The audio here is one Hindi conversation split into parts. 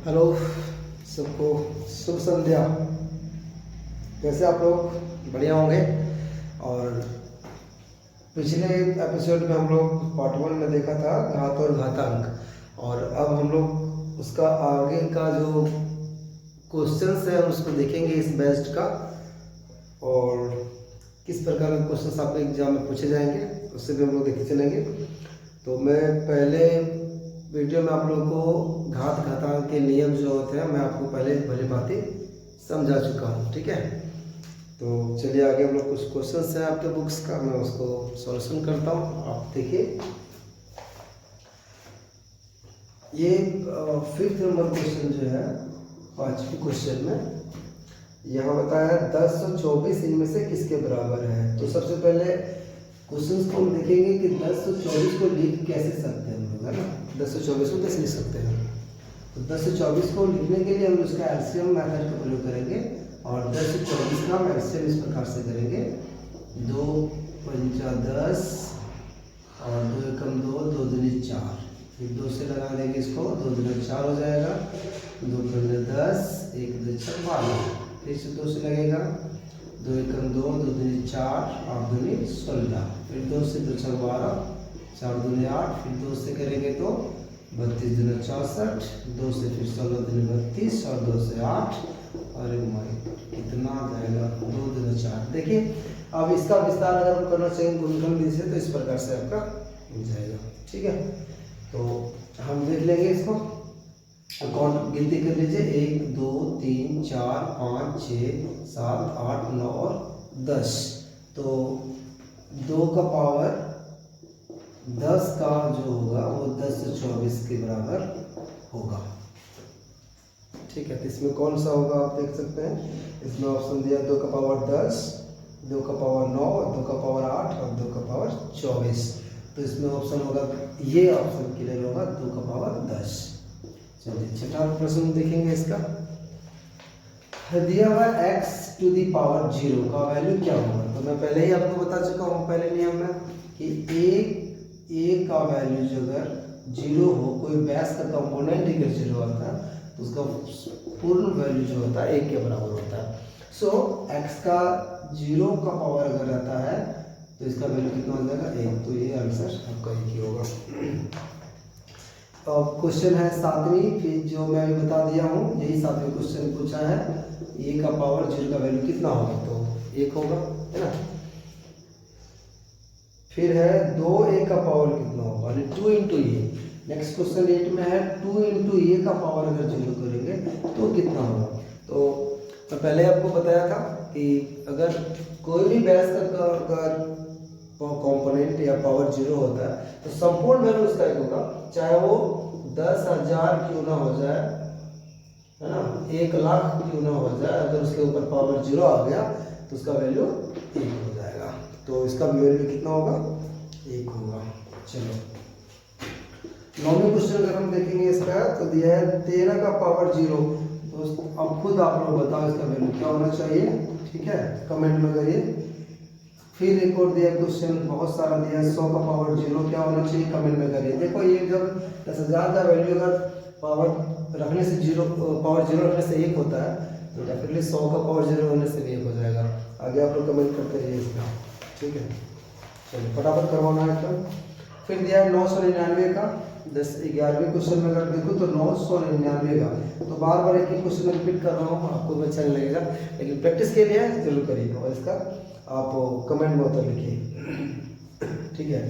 हेलो सबको, शुभ संध्या। कैसे आप लोग? बढ़िया होंगे। और पिछले एपिसोड में हम लोग पार्ट 1 में देखा था घात और घातांक, और अब हम लोग उसका आगे का जो क्वेश्चंस है उसको देखेंगे इस बेस्ड का, और किस प्रकार के क्वेश्चंस आपके एग्जाम में पूछे जाएंगे उससे भी हम लोग देखते चलेंगे। तो मैं पहले वीडियो में आप लोगों को घात घातांक के नियम जो होते हैं मैं आपको पहले भली भांति समझा चुका हूँ, ठीक है। तो चलिए आगे हम लोग कुछ क्वेश्चंस हैं आपके बुक्स का, मैं उसको सॉल्यूशन करता हूँ। आप देखिए, ये 5th नंबर क्वेश्चन जो है 5वीं क्वेश्चन में यहाँ बताया 1024 इनमें से किसके बराबर है। तो सबसे पहले क्वेश्चंस को हम देखेंगे कि 1024 को लिख कैसे सकते हैं हम लोग, है ना। 1024 को कैसे लिख सकते हैं? तो 1024 को लिखने के लिए हम उसका एलसीएम मेथड का प्रयोग करेंगे, और 1024 का हम एलसीएम इस प्रकार से करेंगे। 2 पंचा 10 और 2 एकम 2, 2 दूनी 4, फिर 2 से लगा देंगे इसको, 2 दूनी 4 हो जाएगा। 2 पंजा 10, 1 2 6 12, फिर से 2 से लगेगा, 2 एकम 2, 2 दूनी 4, 8 दूनी 16, फिर 2 से 2 6 12, 4 दूनी 8, फिर 2 से करेंगे तो 32 दूनी 64, 2 से फिर 16 दूनी 32 और 2 से 8, और कितना आ जाएगा 2 दूनी 4। देखिए अब इसका विस्तार अगर हम करना चाहेंगे गुणनखंड से तो इस प्रकार से आपका हो जाएगा, ठीक है। तो हम देख लेंगे इसको, अकाउंट गिनती कर लीजिए, 1 2 3 4 5 6 7 8 9 और 10। तो 2 का पावर 10 का जो होगा वो 10 से 24 के बराबर होगा, ठीक है। तो इसमें कौन सा होगा आप देख सकते हैं। इसमें ऑप्शन दिया 2 का पावर 10, 2 का पावर 9, 2 का पावर 8 और 2 का पावर 24। तो इसमें ऑप्शन होगा, ये ऑप्शन क्लियर होगा 2 का पावर 10। चलिए छठा प्रश्न देखेंगे इसका। दिया हुआ x टू दी पावर 0 का वैल्यू क्या होगा। तो मैं पहले ही आपको बता चुका हूँ पहले नियम में कि a का वैल्यू जो अगर 0 हो, कोई बेस का कंपोनेंट अगर 0 होता है तो उसका पूर्ण वैल्यू जो होता है 1 के बराबर होता है। सो x का 0 का पावर अगर रहता है तो इसका वैल्यू कितना हो जाएगा 1। तो ये आंसर आपका 1 ही होगा। क्वेश्चन है 7वीं, फिर जो मैं अभी बता दिया हूँ यही 7वीं क्वेश्चन पूछा है। a का पावर 0 का वैल्यू कितना होगा, तो 1 होगा, है ना। फिर है 2a का पावर कितना होगा, 2 इंटू ए। नेक्स्ट क्वेश्चन 8 में है 2 इंटू ए का पावर अगर 0 करेंगे तो कितना होगा। तो मैं पहले आपको बताया था कि अगर कोई भी बेस का अगर कंपोनेंट या पावर 0 होता है तो संपूर्ण वैल्यू उसका 1 होगा, चाहे वो 10,000 क्यों ना हो जाए, है ना, 1 लाख क्यों ना हो जाए। अगर उसके ऊपर पावर 0 आ गया तो उसका वैल्यू 1 हो जाएगा। तो इसका वैल्यू कितना होगा, 1 होगा। चलो 9वीं क्वेश्चन अगर हम देखेंगे इसका, तो दिया है 13 का पावर 0। तो अब खुद आप लोग बताओ इसका वैल्यू क्या होना चाहिए, ठीक है, कमेंट में करिए। फिर एक और दिया क्वेश्चन, बहुत सारा दिया है, 100 का पावर 0 क्या होना चाहिए, कमेंट में करिए। देखो ये जब 10,000 का वैल्यू अगर पावर रखने से 0 पावर 0 रखने से 1 होता है तो डेफिनेटली 100 का पावर 0 होने से भी 1 हो जाएगा। आगे आप लोग कमेंट करते रहिए इसका, ठीक है। चलिए फटाफट करवाना है इसका। फिर दिया है 999 का 11वीं क्वेश्चन में अगर देखो तो 999 का, तो बार बार एक ही क्वेश्चन रिपीट कर रहा हूँ, आपको भी अच्छा नहीं लगेगा, लेकिन प्रैक्टिस के लिए जरूर करिए और इसका आप कमेंट में उत्तर लिखिए, ठीक है।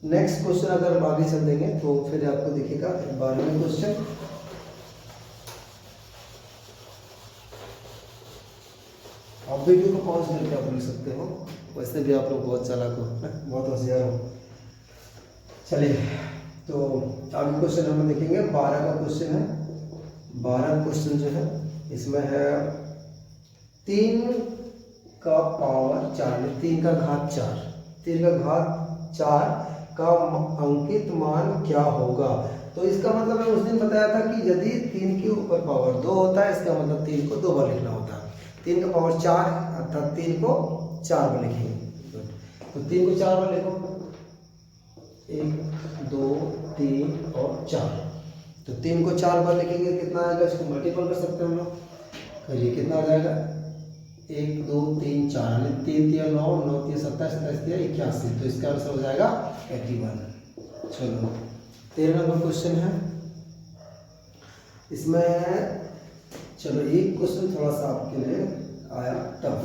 नेक्स्ट क्वेश्चन अगर हम आगे चल देंगे तो फिर आपको दिखेगा 12वां क्वेश्चन। आप वीडियो को पॉज करके आप लिख सकते हो, वैसे भी आप लोग बहुत चालाक हो, बहुत होशियार हो। चलिए तो आगे क्वेश्चन हम देखेंगे 12 का क्वेश्चन है। 12 क्वेश्चन जो है इसमें है 3 का पावर 4, 3 का घात 4, 3 का घात 4 का अंकित मान क्या होगा। तो इसका मतलब मैं उस दिन बताया था कि यदि 3 के ऊपर पावर 2 होता है इसका मतलब 3 को 2 बार लिखना होता है। 3 का पावर 4 अर्थात 3 को 4 बार लिखेंगे। तो 3 को 4 बार लिखो, 1 2 3 और 4। तो 3 को 4 बार लिखेंगे कितना आएगा, इसको मल्टीपल कर सकते हैं हम लोग। करिए कितना आ जाएगा, 1 2 3 4, 3 3 9, 9 3 27, 27 81, तो इसका आंसर हो जाएगा 81। चलो 13 नंबर क्वेश्चन है, इसमें चलो एक क्वेश्चन थोड़ा सा आपके लिए आया टफ।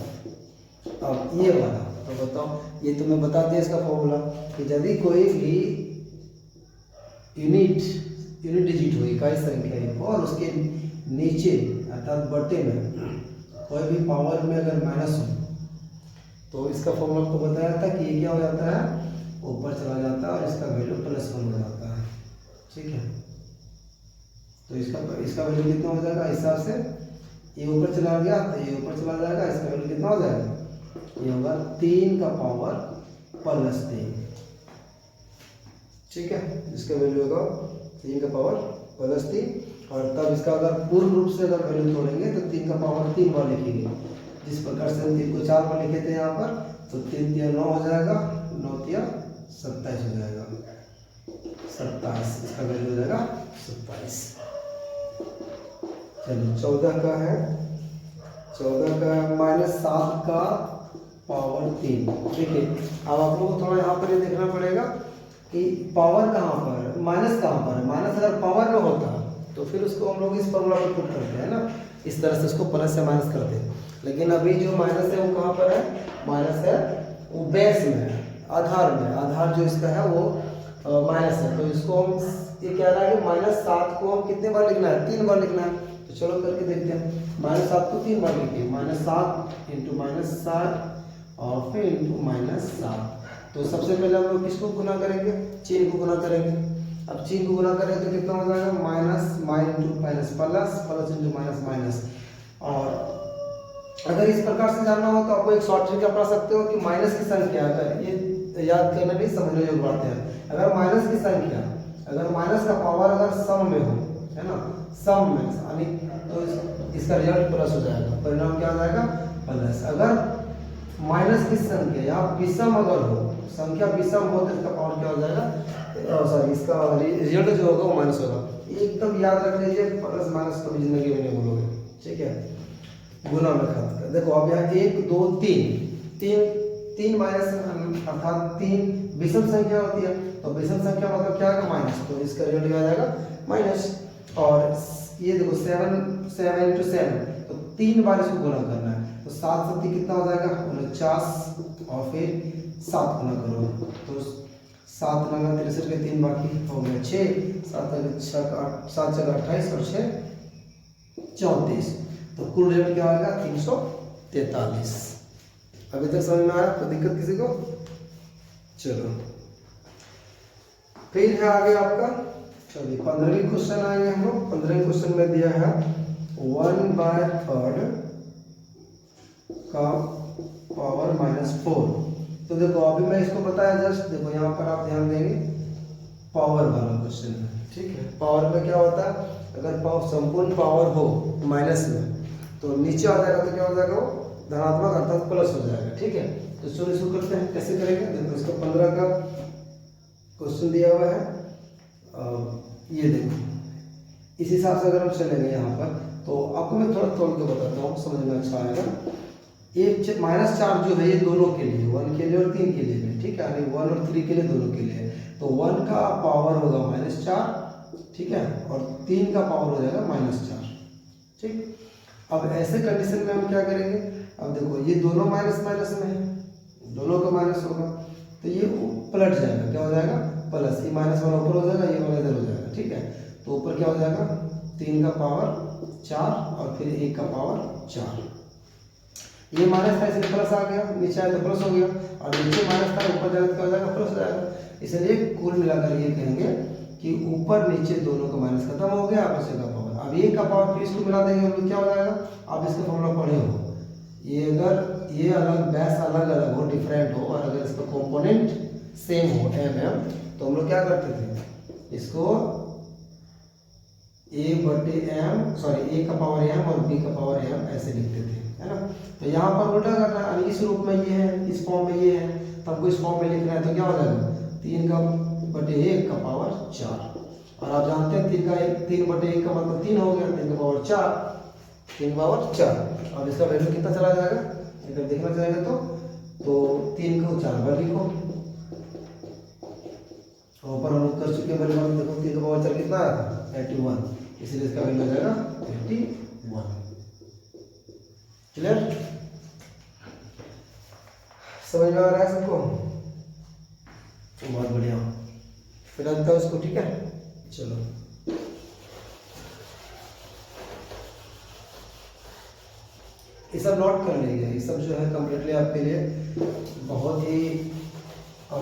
अब ये वाला तो बताओ, ये तो मैं बता दिया इसका फॉर्मूला कि यदि कोई भी यूनिट डिजिट हो, इकाई संख्या है और उसके नीचे अर्थात बटे में कोई भी पावर में अगर माइनस हो, तो इसका फॉर्मूला आपको बताया था कि ये क्या हो जाता है, ऊपर चला जाता है और इसका वैल्यू +1 हो जाता है। ठीक है, तो इसका वैल्यू कितना हो जाएगा, इस हिसाब से ये ऊपर चला गया तो ये ऊपर चला जाएगा, इसका वैल्यू कितना हो जाएगा, ये होगा 3 का पावर +3। ठीक है, इसका वैल्यू होगा 3 का पावर +3, और तब इसका अगर पूर्ण रूप से अगर वैल्यू तोड़ेंगे तो 3 का पावर 3 बार लिखेंगे, जिस प्रकार से हम 3 को 4 बार लिखे थे यहाँ पर, तो 3 3 9 हो जाएगा, 9 3 27 हो जाएगा, 27 इसका वैल्यू हो जाएगा 27। चलिए 14 का है, 14 का -7 का पावर 3। देखिए अब आप लोगों को थोड़ा यहाँ पर ये देखना पड़ेगा कि पावर कहाँ पर है, माइनस कहाँ पर है। माइनस अगर पावर में होता तो फिर उसको हम लोग इस फॉर्मूला पर पुट करते हैं ना, इस तरह से उसको प्लस से माइनस करते हैं। लेकिन अभी जो माइनस है वो कहाँ पर है, माइनस है वो बेस में है, आधार में। आधार जो इसका है वो माइनस है, तो इसको हम ये कह रहा है कि -7 को हम कितने बार लिखना है, 3 बार लिखना है। तो चलो करके देखते हैं, -7 को 3 बार लिखिए, -7 × -7 और फिर × -7। तो सबसे पहले हम लोग किसको गुना करेंगे, चिन्ह को गुना करेंगे। अब चिन्ह को गुना करें तो कितना हो जाएगा, -, प्लस इंटू माइनस। और अगर इस प्रकार से जानना हो तो आपको एक शॉर्ट ट्रिक अपना सकते हो कि माइनस की संख्या, अगर ये याद करना भी समझने योग्य बात है, अगर माइनस की संख्या, अगर माइनस का पावर अगर सम में हो, है ना, सम में यानी, तो इसका रिजल्ट प्लस हो जाएगा, परिणाम क्या हो जाएगा, प्लस। अगर माइनस की संख्या या विषम अगर हो, संख्या विषम हो तो इसका पावर क्या हो जाएगा, सॉरी इसका रिजल्ट जो होगा वो माइनस होगा। एकदम याद रख लीजिए, प्लस माइनस कभी जिंदगी में नहीं भूलोगे। ठीक है, गुना में खत्म कर देखो। अब यहाँ 1 2 3 माइनस अर्थात 3 विषम संख्या होती है, तो विषम संख्या मतलब क्या है, माइनस, तो इसका रिजल्ट क्या आ जाएगा, माइनस। और ये देखो 7 × 7, तो 3 बार इसको गुना करना है, तो 7 7 कितना हो जाएगा, 49, और फिर 7 गुना करो तो 7 × 63 के 3 बाकी हो गया 6, 7 × 28 और 6 34, तो कुल रिजल्ट क्या आएगा, 343। अभी तक समझ में आया, तो दिक्कत किसी को। चलो फिर है आगे आपका, चलिए 15वीं क्वेश्चन आएंगे हम लोग। 15वें क्वेश्चन में दिया है 1/3 का पावर -4। तो देखो अभी मैं इसको बताया जस्ट, देखो यहाँ पर आप ध्यान देंगे, पावर वाला क्वेश्चन है। ठीक है, पावर में क्या होता है, अगर संपूर्ण पावर हो माइनस में तो नीचे आ जाएगा, तो क्या हो जाएगा, वो धनात्मक अर्थात प्लस हो जाएगा। ठीक है, तो चलो इसको करते हैं, कैसे करेंगे, देखो इसको 15 का क्वेश्चन दिया हुआ है, ये देखो इस हिसाब से अगर हम चलेंगे यहाँ पर, तो आपको मैं थोड़ा तोड़ के बताता हूँ, समझ में अच्छा आएगा। ये -4 जो है ये दोनों के लिए, 1 के लिए और 3 के लिए भी। ठीक है, 1 और 3 के लिए, दोनों के लिए। तो 1 का पावर होगा -4, ठीक है, और 3 का पावर हो जाएगा -4। ठीक, अब ऐसे कंडीशन में हम क्या करेंगे, अब देखो ये दोनों माइनस में है, दोनों का माइनस होगा, तो ये पलट जाएगा, क्या हो जाएगा, प्लस। ये माइनस वाला ऊपर हो जाएगा, ये वाला इधर हो जाएगा। ठीक है, तो ऊपर क्या हो जाएगा, 3 का पावर 4 और फिर 1 का पावर 4। ये माइनस था इसलिए प्लस आ गया, नीचे आया तो प्लस हो गया, और नीचे माइनस था ऊपर जाएगा तो क्या हो जाएगा, प्लस हो जाएगा। इसलिए कुल मिलाकर ये कहेंगे कि ऊपर नीचे दोनों का माइनस खत्म हो गया, अब इसका पावर, अब 1 का पावर फिर इसको मिला देंगे, हम क्या हो जाएगा, आप इसका फॉर्मूला पढ़े हो, ये अगर ये अलग बेस अलग अलग हो, डिफरेंट हो, और अगर इसका कंपोनेंट सेम हो mm, तो हम लोग क्या करते थे, इसको a का पावर m और b का पावर m ऐसे लिखते थे, है ना। तो यहाँ पर उल्टा करना है, इस रूप में ये है, इस फॉर्म में ये है, तो हमको इस फॉर्म में लिखना है, तो क्या हो जाएगा, 3 का बटे 1 का पावर 4। और आप जानते हैं 3/1 का मतलब 3 हो गया, 3 का पावर 4, 3 का पावर 4। और इसका वैल्यू कितना चला जाएगा अगर देखना चाहेंगे तो 3 को 4 बार लिखो, और ऊपर हम लोग कर चुके हैं वैल्यू, देखो 3 का पावर 4 कितना आया था 81, इसलिए इसका वैल्यू हो जाएगा 81। क्लियर, समझ में आ रहा है सबको? बहुत बढ़िया, फिर अंत उसको, ठीक है। चलो ये सब नोट कर लीजिए, ये सब जो है कम्प्लीटली आपके लिए बहुत ही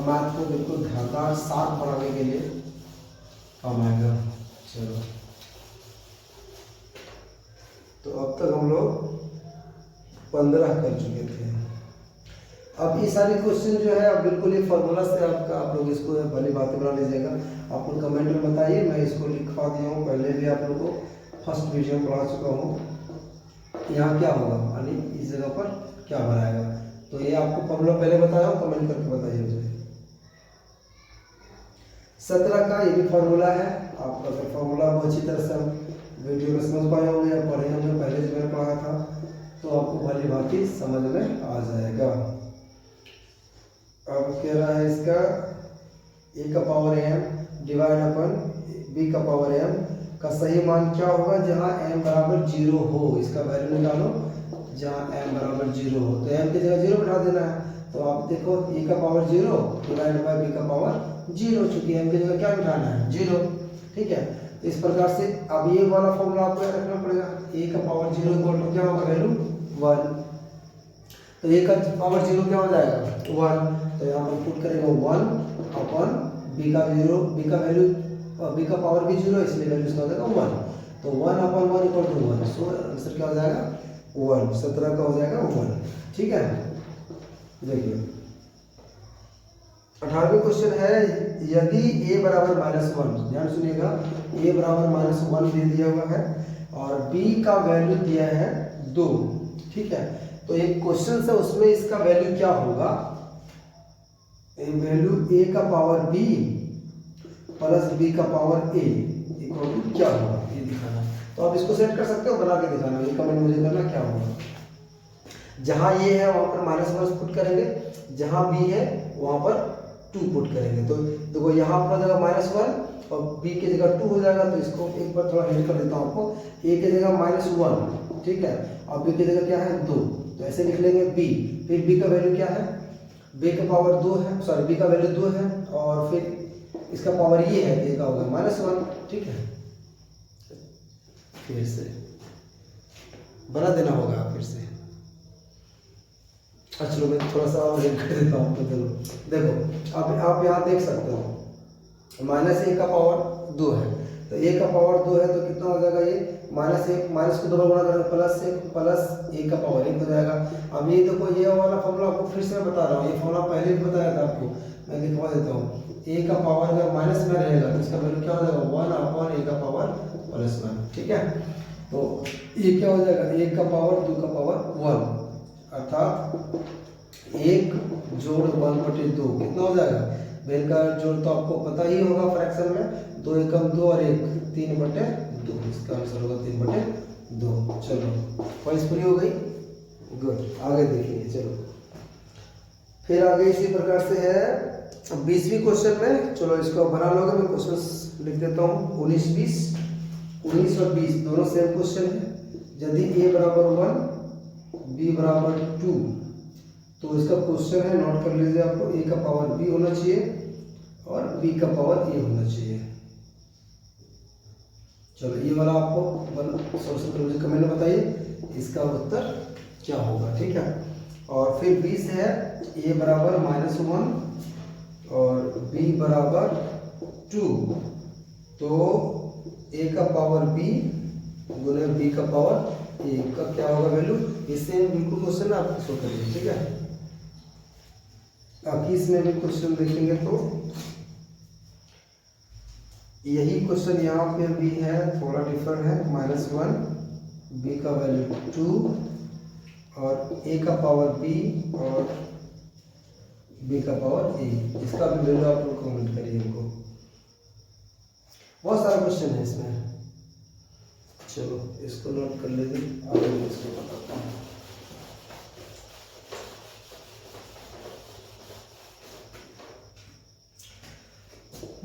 मैथ को बिल्कुल धारदार साफ बनाने के लिए काम आएगा। चलो तो अब तक हम लोग 15 कर चुके थे। अब ये सारे क्वेश्चन जो है अब बिल्कुल ये फॉर्मूला से आप लोग इसको भली बातें बना लीजिएगा। आप लोग कमेंट में बताइए, मैं इसको लिखवा दिया हूँ, पहले भी आप लोग को फर्स्ट वीडियो में पढ़ा चुका हूँ। यहाँ क्या होगा यानी इस जगह पर क्या बनाएगा, तो ये आपको फॉर्मूला पहले बताया हूँ, कमेंट करके बताइए मुझे। 17 का ये भी फॉर्मूला है आपका, तो फॉर्मूला बहुत अच्छी तरह से हम वीडियो में समझ पाए होंगे या पढ़े होंगे, पहले जो मैंने पढ़ा था, तो आपको भली बाकी समझ में आ जाएगा। अब कह रहा है इसका a का पावर m डिवाइड अपन b का पावर m का सही मान क्या होगा जहां m बराबर 0 हो। इसका वैल्यू निकालो जहां m बराबर 0 हो, तो m की जगह 0 बिठा देना है। तो आप देखो a का पावर 0 डिवाइड बाय b का पावर 0, चूंकि m की जगह क्या बिठाना है 0, ठीक है। तो इस प्रकार से अब ये वाला फॉर्मूला आपको याद रखना पड़ेगा, a का पावर 0 इक्वल टू क्या होगा वैल्यू 1, तो a का पावर 0 क्या हो जाएगा 1, तो यहाँ पर पुट करेंगे 1 अपन b का 0, b का वैल्यू b का पावर भी 0 इसलिए वैल्यू इसका हो जाएगा 1, तो 1 अपन 1 इक्वल टू 1, सो आंसर क्या हो जाएगा 1, 17 का हो जाएगा 1, ठीक है। देखिए 18वां क्वेश्चन है, यदि a बराबर -1, ध्यान सुनिएगा, a बराबर -1 दे दिया हुआ है और b का वैल्यू दिया है 2, ठीक है। तो एक क्वेश्चन से उसमें इसका वैल्यू क्या होगा, वैल्यू a का पावर b प्लस b का पावर a इक्वल टू क्या होगा ये दिखाना। तो आप इसको सेट कर सकते हो, बना के दिखाना, ये कमेंट मुझे करना क्या होगा। जहां ये है वहां पर -1 पुट करेंगे, जहां b है वहां पर 2 पुट करेंगे। तो देखो यहाँ पर जगह -1 और b की जगह 2 हो जाएगा, तो इसको एक बार थोड़ा हेल्प कर देता हूँ आपको। a की जगह -1, ठीक है, और b की जगह क्या है 2, तो ऐसे लिख लेंगे b, फिर b का वैल्यू क्या है, b का पावर 2 है, सॉरी b का वैल्यू 2 है, और फिर इसका पावर ये है, a का होगा -1, ठीक है। फिर से बना देना होगा फिर से। अच्छा चलो मैं थोड़ा सा और हेल्प कर देता हूँ, चलो देखो आप यहाँ देख सकते हो -a का पावर 2 है, तो a का पावर 2 है तो कितना हो जाएगा, ये माइनस को 2 बार गुणा करेंगे प्लस a का पावर 1 हो जाएगा। अब ये देखो ये वाला फॉर्मूला आपको फिर से मैं बता रहा हूँ, ये फॉर्मूला पहले भी बताया था आपको, मैं लिखवा देता हूँ। a का पावर अगर माइनस में रहेगा तो इसका वैल्यू क्या हो जाएगा 1 a का पावर +1, ठीक है। तो ये क्या हो जाएगा 1 का पावर 2 का पावर 1, अर्थात 1 जोड़ 1/2 कितना हो जाएगा, बेल का जोड़ तो आपको पता ही होगा फ्रैक्शन में, 2 एकम 2 और 1 3/2, इसका आंसर होगा 3/2। चलो पॉइंट्स पूरी हो गई, गुड, आगे देखिए। चलो फिर आगे इसी प्रकार से है 20वीं क्वेश्चन में, चलो इसको बना लोगे, मैं क्वेश्चन लिख देता हूँ 19 और 20 दोनों सेम क्वेश्चन है। यदि a बराबर 1 b बराबर 2, तो इसका क्वेश्चन है, नोट कर लीजिए आपको, a का पावर b होना चाहिए और b का पावर a होना चाहिए। चलो ये वाला आपको सबसे पहले मुझे कमेंट में बताइए इसका उत्तर क्या होगा, ठीक है। और फिर 20 है a बराबर -1 और b बराबर 2, तो a का पावर b गुने b का पावर a का क्या होगा वैल्यू, इससे बिल्कुल क्वेश्चन आप शो करिए, ठीक है। बाकी इसमें भी क्वेश्चन देखेंगे तो यही क्वेश्चन यहाँ पे भी है, थोड़ा डिफरेंट है, -1 b का वैल्यू 2 और a का पावर b और b का पावर a, इसका भी वैल्यू आप लोग कमेंट करिए इनको। बहुत सारा क्वेश्चन है इसमें। चलो इसको नोट कर लेते, आगे मैं इसको बताता हूँ।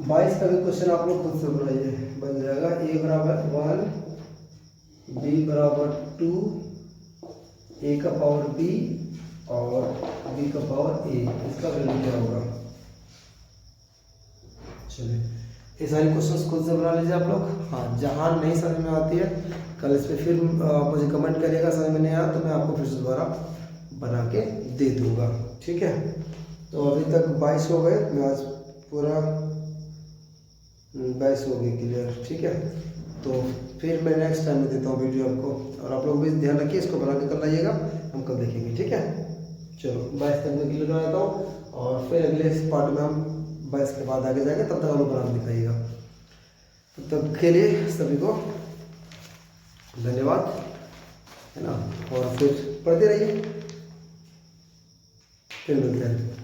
बाईस का भी क्वेश्चन आप लोग खुद से बनाइए, बन जाएगा। ए बराबर 1, बी बराबर 2, ए का पावर बी और बी का पावर ए, इसका वैल्यू क्या होगा। चलिए ये सारे क्वेश्चंस खुद से बना लीजिए आप लोग। हाँ, जहाँ नहीं समझ में आती है कल इस पर फिर मुझे कमेंट करिएगा, समझ में नहीं आया तो मैं आपको फिर से दोबारा बना के दे दूँगा, ठीक है। तो अभी तक 22 हो गए, मैं आज पूरा 22 हो गई क्लियर, ठीक है। तो फिर मैं नेक्स्ट टाइम में देता हूँ वीडियो आपको, और आप लोग भी ध्यान रखिए, इसको बना के कर लाइएगा, हम कल देखेंगे, ठीक है। चलो 22 तक मैं क्लियर बनाता हूँ, और फिर अगले पार्ट में हम 22 के बाद आगे जाएंगे, तब तक आप लोग बना दिखाइएगा। तब के लिए सभी को धन्यवाद, है ना, और फिर पढ़ते रहिए, फिर मिलते हैं।